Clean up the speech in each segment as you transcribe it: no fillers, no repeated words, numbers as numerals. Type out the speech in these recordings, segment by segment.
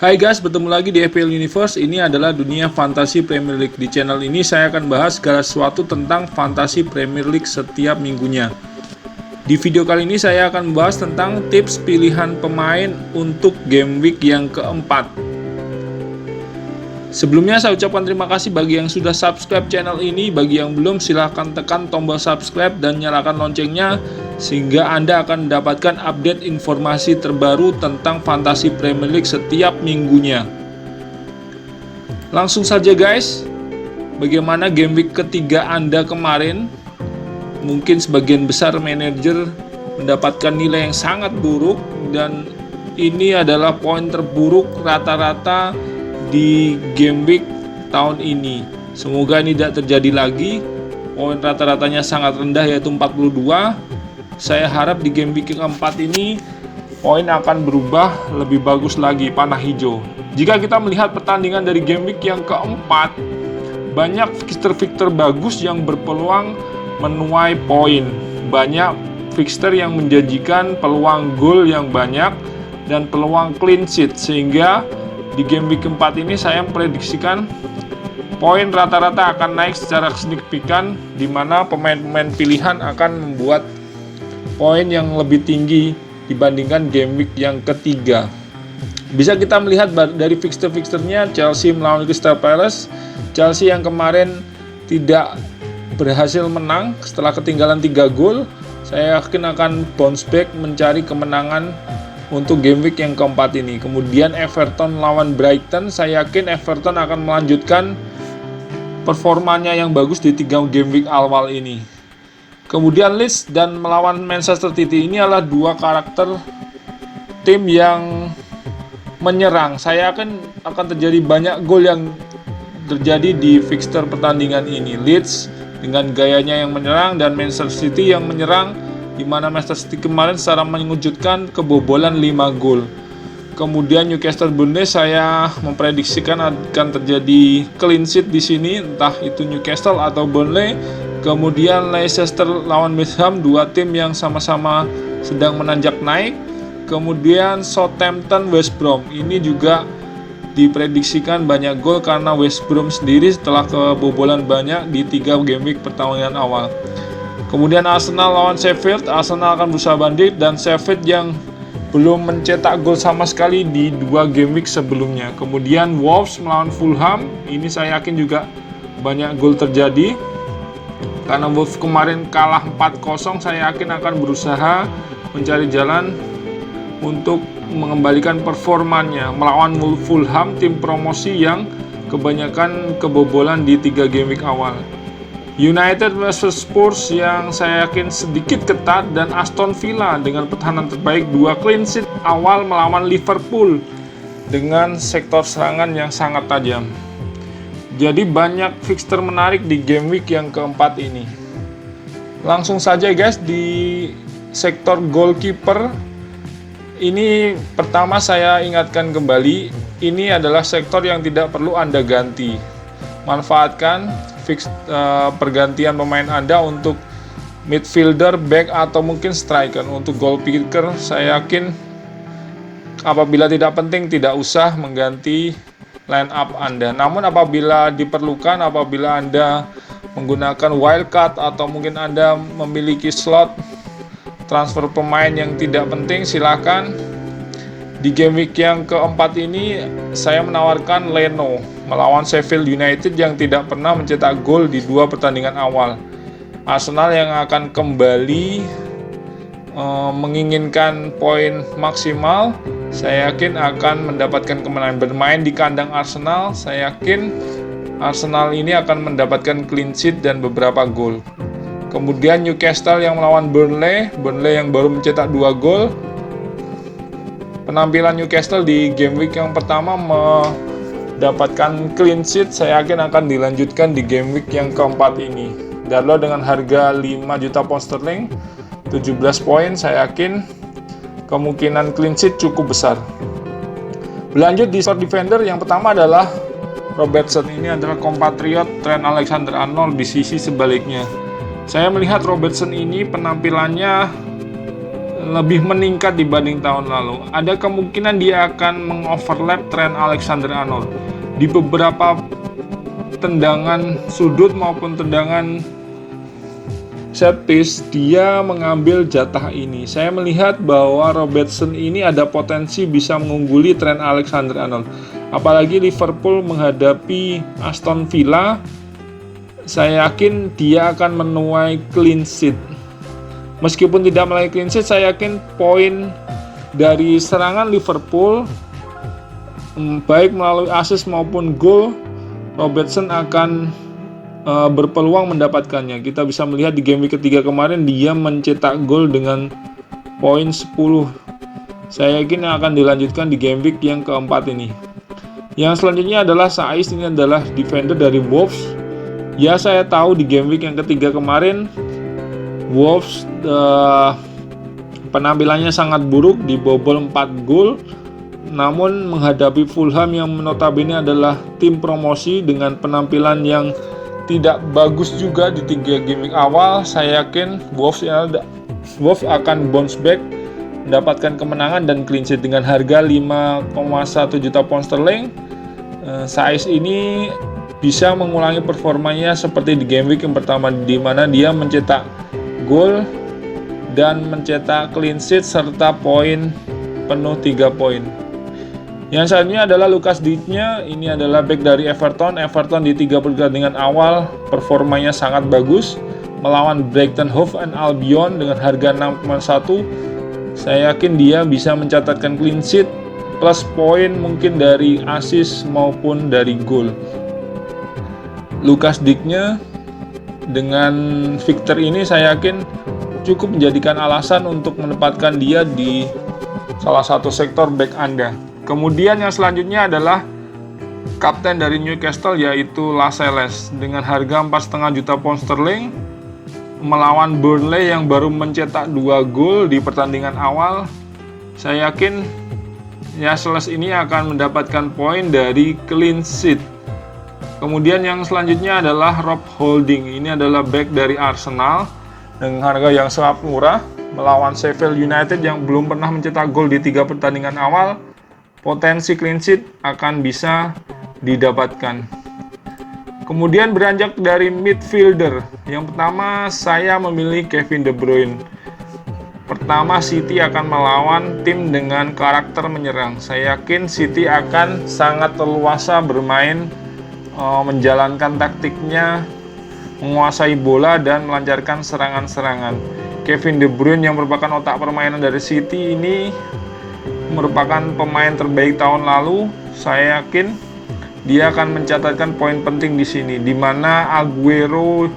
Hai guys, bertemu lagi di FPL Universe. Ini adalah dunia fantasi Premier League. Di channel ini saya akan bahas segala sesuatu tentang fantasi Premier League setiap minggunya. Di video kali ini saya akan membahas tentang tips pilihan pemain untuk game week yang keempat. Sebelumnya saya ucapkan terima kasih bagi yang sudah subscribe channel ini. Bagi yang belum, silahkan tekan tombol subscribe dan nyalakan loncengnya, sehingga Anda akan mendapatkan update informasi terbaru tentang fantasi Premier League setiap minggunya. Langsung saja guys, bagaimana game week ketiga Anda kemarin? Mungkin sebagian besar manajer mendapatkan nilai yang sangat buruk, dan ini adalah poin terburuk rata-rata di game week tahun ini. Semoga ini tidak terjadi lagi. Poin rata-ratanya sangat rendah, yaitu 42. Saya harap di game week keempat ini poin akan berubah lebih bagus lagi, panah hijau. Jika kita melihat pertandingan dari game week yang keempat, banyak fixture-fixture bagus yang berpeluang menuai poin. Banyak fixture yang menjanjikan peluang gol yang banyak dan peluang clean sheet, sehingga di game week keempat ini saya memprediksikan poin rata-rata akan naik secara signifikan, di mana pemain-pemain pilihan akan membuat poin yang lebih tinggi dibandingkan game week yang ketiga. Bisa kita melihat dari fixture-fixturenya, Chelsea melawan Crystal Palace. Chelsea yang kemarin tidak berhasil menang setelah ketinggalan 3 gol, saya yakin akan bounce back mencari kemenangan untuk game week yang keempat ini. Kemudian Everton lawan Brighton, saya yakin Everton akan melanjutkan performanya yang bagus di 3 game week awal ini. Kemudian Leeds dan melawan Manchester City, ini adalah dua karakter tim yang menyerang. Saya yakin akan terjadi banyak gol yang terjadi di fixture pertandingan ini. Leeds dengan gayanya yang menyerang dan Manchester City yang menyerang, di mana Manchester City kemarin secara mengejutkan kebobolan 5 gol. Kemudian Newcastle Burnley, saya memprediksikan akan terjadi clean sheet di sini, entah itu Newcastle atau Burnley. Kemudian Leicester lawan West Ham, dua tim yang sama-sama sedang menanjak naik. Kemudian Southampton West Brom, ini juga diprediksikan banyak gol karena West Brom sendiri setelah kebobolan banyak di 3 game week pertandingan awal. Kemudian Arsenal lawan Sheffield, Arsenal akan berusaha bandit, dan Sheffield yang belum mencetak gol sama sekali di 2 game week sebelumnya. Kemudian Wolves melawan Fulham, ini saya yakin juga banyak gol terjadi karena Wolves kemarin kalah 4-0. Saya yakin akan berusaha mencari jalan untuk mengembalikan performanya melawan Fulham, tim promosi yang kebanyakan kebobolan di 3 game week awal. United vs Spurs yang saya yakin sedikit ketat, dan Aston Villa dengan pertahanan terbaik, 2 clean sheet awal melawan Liverpool dengan sektor serangan yang sangat tajam. Jadi banyak fixture menarik di game week yang keempat ini. Langsung saja guys, di sektor goalkeeper ini pertama saya ingatkan kembali, ini adalah sektor yang tidak perlu Anda ganti. Manfaatkan pergantian pemain Anda untuk midfielder, back, atau mungkin striker. Untuk goalkeeper saya yakin apabila tidak penting tidak usah mengganti line up Anda. Namun apabila diperlukan, apabila Anda menggunakan wildcard atau mungkin Anda memiliki slot transfer pemain yang tidak penting, silakan. Di game week yang keempat ini saya menawarkan Leno melawan Sheffield United yang tidak pernah mencetak gol di 2 pertandingan awal. Arsenal yang akan kembali menginginkan poin maksimal, saya yakin akan mendapatkan kemenangan. Bermain di kandang Arsenal, saya yakin Arsenal ini akan mendapatkan clean sheet dan beberapa gol. Kemudian Newcastle yang melawan Burnley yang baru mencetak 2 gol. Penampilan Newcastle di game week yang pertama mendapatkan clean sheet, saya yakin akan dilanjutkan di game week yang keempat ini. Darlow dengan harga 5 juta pound sterling, 17 poin, saya yakin kemungkinan clean sheet cukup besar. Berlanjut di short defender, yang pertama adalah Robertson. Ini adalah kompatriot Trent Alexander-Arnold di sisi sebaliknya. Saya melihat Robertson ini penampilannya lebih meningkat dibanding tahun lalu. Ada kemungkinan dia akan mengoverlap Trent Alexander-Arnold di beberapa tendangan sudut maupun tendangan set piece. Dia mengambil jatah ini. Saya melihat bahwa Robertson ini ada potensi bisa mengungguli Trent Alexander-Arnold. Apalagi Liverpool menghadapi Aston Villa, saya yakin dia akan menuai clean sheet. Meskipun tidak meraih clean sheet, saya yakin poin dari serangan Liverpool, baik melalui assist maupun gol, Robertson akan berpeluang mendapatkannya. Kita bisa melihat di game week ketiga kemarin dia mencetak gol dengan poin 10. Saya yakin akan dilanjutkan di game week yang keempat ini. Yang selanjutnya adalah Saiz. Ini adalah defender dari Wolves. Ya, saya tahu di game week yang ketiga kemarin Wolves penampilannya sangat buruk, dibobol 4 gol. Namun menghadapi Fulham yang notabene adalah tim promosi dengan penampilan yang tidak bagus juga di 3 game week awal, saya yakin Wolves akan bounce back, mendapatkan kemenangan dan clean sheet dengan harga 5,1 juta pound sterling. Saiz ini bisa mengulangi performanya seperti di game week yang pertama, di mana dia mencetak gol dan mencetak clean sheet serta poin penuh 3 poin. Yang selanjutnya adalah Lucas Digne. Ini adalah back dari Everton. Everton di 3 pertandingan awal performanya sangat bagus melawan Brighton Hove Albion dengan harga 6,1. Saya yakin dia bisa mencatatkan clean sheet plus poin mungkin dari assist maupun dari gol. Lucas Digne dengan Victor ini saya yakin cukup menjadikan alasan untuk menempatkan dia di salah satu sektor back Anda. Kemudian yang selanjutnya adalah kapten dari Newcastle, yaitu Lascelles dengan harga 4,5 juta pound sterling melawan Burnley yang baru mencetak 2 gol di pertandingan awal. Saya yakin Lascelles ini akan mendapatkan poin dari clean sheet. Kemudian yang selanjutnya adalah Rob Holding. Ini adalah back dari Arsenal dengan harga yang sangat murah melawan Sheffield United yang belum pernah mencetak gol di 3 pertandingan awal. Potensi clean sheet akan bisa didapatkan. Kemudian beranjak dari midfielder. Yang pertama saya memilih Kevin De Bruyne. Pertama, City akan melawan tim dengan karakter menyerang. Saya yakin City akan sangat leluasa bermain, menjalankan taktiknya, menguasai bola dan melancarkan serangan-serangan. Kevin De Bruyne yang merupakan otak permainan dari City ini merupakan pemain terbaik tahun lalu. Saya yakin dia akan mencatatkan poin penting di sini, di mana Aguero,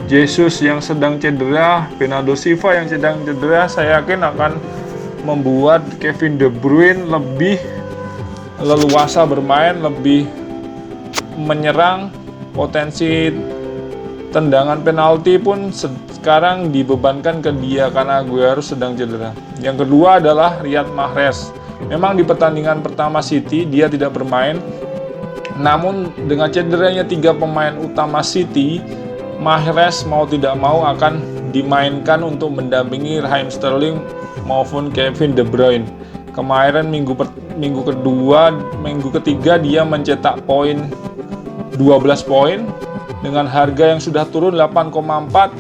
Jesus yang sedang cedera, Bernardo Silva yang sedang cedera, saya yakin akan membuat Kevin De Bruyne lebih leluasa bermain, lebih menyerang. Potensi tendangan penalti pun sekarang dibebankan ke dia karena Aguero sedang cedera. Yang kedua adalah Riyad Mahrez. Memang di pertandingan pertama City dia tidak bermain, namun dengan cederanya 3 pemain utama City, Mahrez mau tidak mau akan dimainkan untuk mendampingi Raheem Sterling maupun Kevin De Bruyne. Kemarin minggu ketiga dia mencetak poin 12 poin dengan harga yang sudah turun 8,4.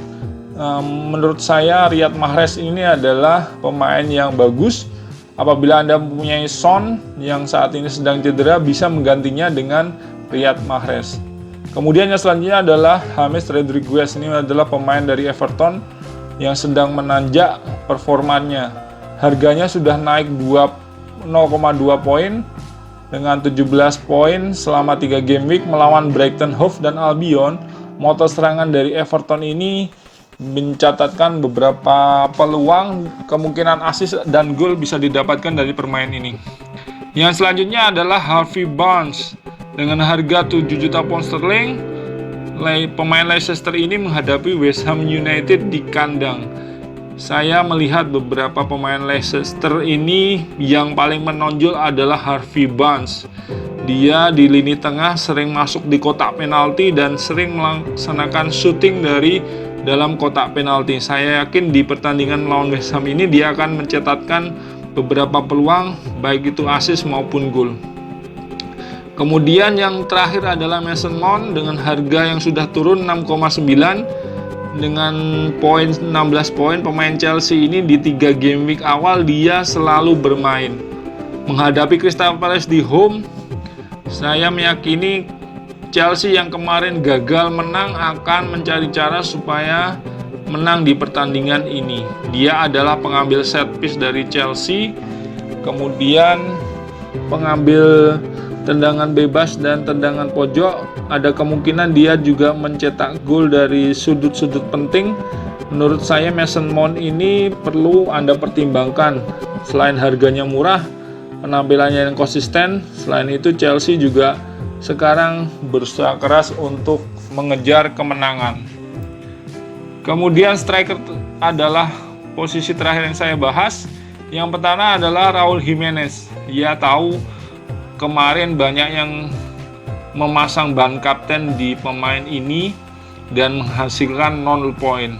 Menurut saya Riyad Mahrez ini adalah pemain yang bagus. Apabila Anda mempunyai Son yang saat ini sedang cedera, bisa menggantinya dengan Riyad Mahrez. Kemudian yang selanjutnya adalah James Rodriguez. Ini adalah pemain dari Everton yang sedang menanjak performanya. Harganya sudah naik 0,2 poin dengan 17 poin selama 3 game week melawan Brighton Hove dan Albion. Motor serangan dari Everton ini mencatatkan beberapa peluang, kemungkinan assist dan gol bisa didapatkan dari permain ini. Yang selanjutnya adalah Harvey Barnes dengan harga 7 juta pound sterling. Pemain Leicester ini menghadapi West Ham United di kandang. Saya melihat beberapa pemain Leicester ini yang paling menonjol adalah Harvey Barnes. Dia di lini tengah sering masuk di kotak penalti dan sering melaksanakan shooting dari dalam kotak penalti. Saya yakin di pertandingan melawan West Ham ini dia akan mencetakkan beberapa peluang, baik itu assist maupun gol. Kemudian yang terakhir adalah Mason Mount dengan harga yang sudah turun 6,9 dengan poin 16 poin. Pemain Chelsea ini di 3 game week awal dia selalu bermain. Menghadapi Crystal Palace di home, saya meyakini Chelsea yang kemarin gagal menang akan mencari cara supaya menang di pertandingan ini. Dia adalah pengambil set piece dari Chelsea, kemudian pengambil tendangan bebas dan tendangan pojok. Ada kemungkinan dia juga mencetak gol dari sudut-sudut penting. Menurut saya Mason Mount ini perlu Anda pertimbangkan. Selain harganya murah, penampilannya yang konsisten. Selain itu Chelsea juga sekarang berusaha keras untuk mengejar kemenangan. Kemudian striker adalah posisi terakhir yang saya bahas. Yang pertama adalah Raul Jimenez. Dia tahu kemarin banyak yang memasang ban kapten di pemain ini dan menghasilkan 0 poin.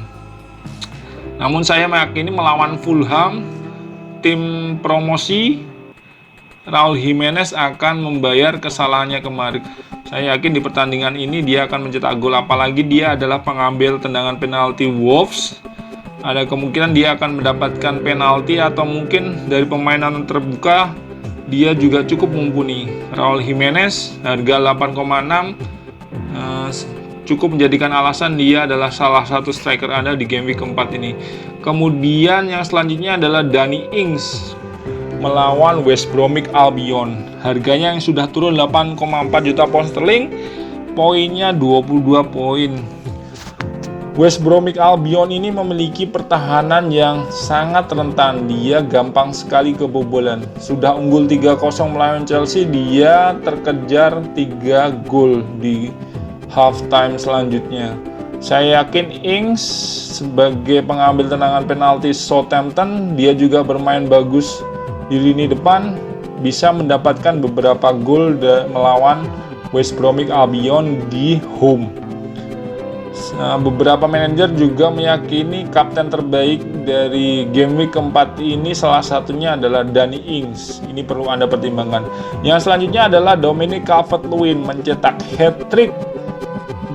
Namun saya meyakini melawan Fulham, tim promosi, Raul Jimenez akan membayar kesalahannya kemarin. Saya yakin di pertandingan ini dia akan mencetak gol, apalagi dia adalah pengambil tendangan penalti Wolves. Ada kemungkinan dia akan mendapatkan penalti atau mungkin dari permainan terbuka dia juga cukup mumpuni. Raul Jimenez harga 8,6 cukup menjadikan alasan dia adalah salah satu striker Anda di game week keempat ini. Kemudian yang selanjutnya adalah Danny Ings melawan West Bromwich Albion. Harganya yang sudah turun 8,4 juta pound sterling, poinnya 22 poin. West Bromwich Albion ini memiliki pertahanan yang sangat rentan. Dia gampang sekali kebobolan. Sudah unggul 3-0 melawan Chelsea, dia terkejar 3 gol di halftime selanjutnya. Saya yakin Ings sebagai pengambil tendangan penalti Southampton, dia juga bermain bagus di lini depan, bisa mendapatkan beberapa gol melawan West Bromwich Albion di home. Beberapa manajer juga meyakini kapten terbaik dari game week keempat ini salah satunya adalah Danny Ings. Ini perlu Anda pertimbangkan. Yang selanjutnya adalah Dominic Calvert-Lewin mencetak hat-trick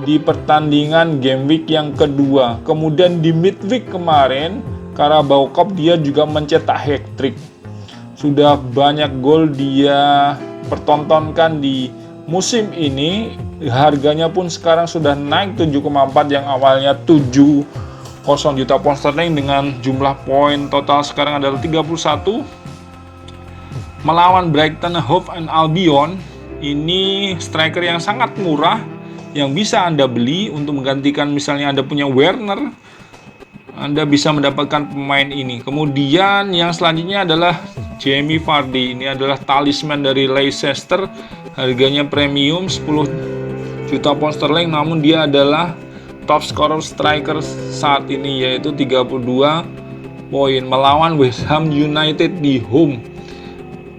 di pertandingan game week yang kedua. Kemudian di midweek kemarin Carabao Cup dia juga mencetak hat-trick. Sudah banyak gol dia pertontonkan di musim ini. Harganya pun sekarang sudah naik 7,4 yang awalnya 70 juta pound sterling dengan jumlah poin total sekarang adalah 31. Melawan Brighton Hove Albion, ini striker yang sangat murah yang bisa Anda beli untuk menggantikan misalnya Anda punya Werner. Anda bisa mendapatkan pemain ini. Kemudian yang selanjutnya adalah Jamie Vardy. Ini adalah talisman dari Leicester. Harganya premium 10 juta pound sterling, namun dia adalah top scorer striker saat ini, yaitu 32 poin melawan West Ham United di home.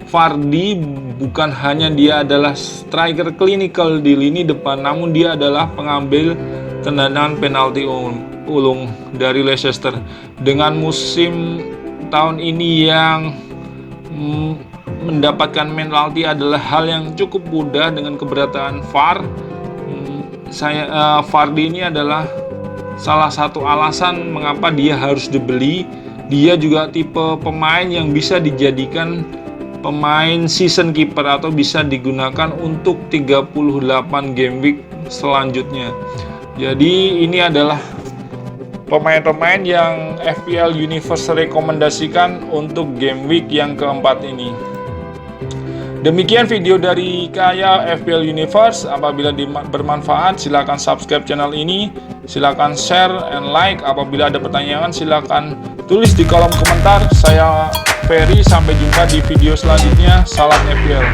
Vardy bukan hanya dia adalah striker klinikal di lini depan, namun dia adalah pengambil tendangan penalti ulung dari Leicester. Dengan musim tahun ini yang mendapatkan penalti adalah hal yang cukup mudah dengan keberadaan VAR. Vardy ini adalah salah satu alasan mengapa dia harus dibeli. Dia juga tipe pemain yang bisa dijadikan pemain season keeper atau bisa digunakan untuk 38 game week selanjutnya. Jadi ini adalah pemain-pemain yang FPL Universe rekomendasikan untuk game week yang keempat ini. Demikian video dari Kaya FPL Universe. Apabila bermanfaat, silakan subscribe channel ini, silakan share and like. Apabila ada pertanyaan, silakan tulis di kolom komentar. Saya Ferry, sampai jumpa di video selanjutnya. Salam FPL.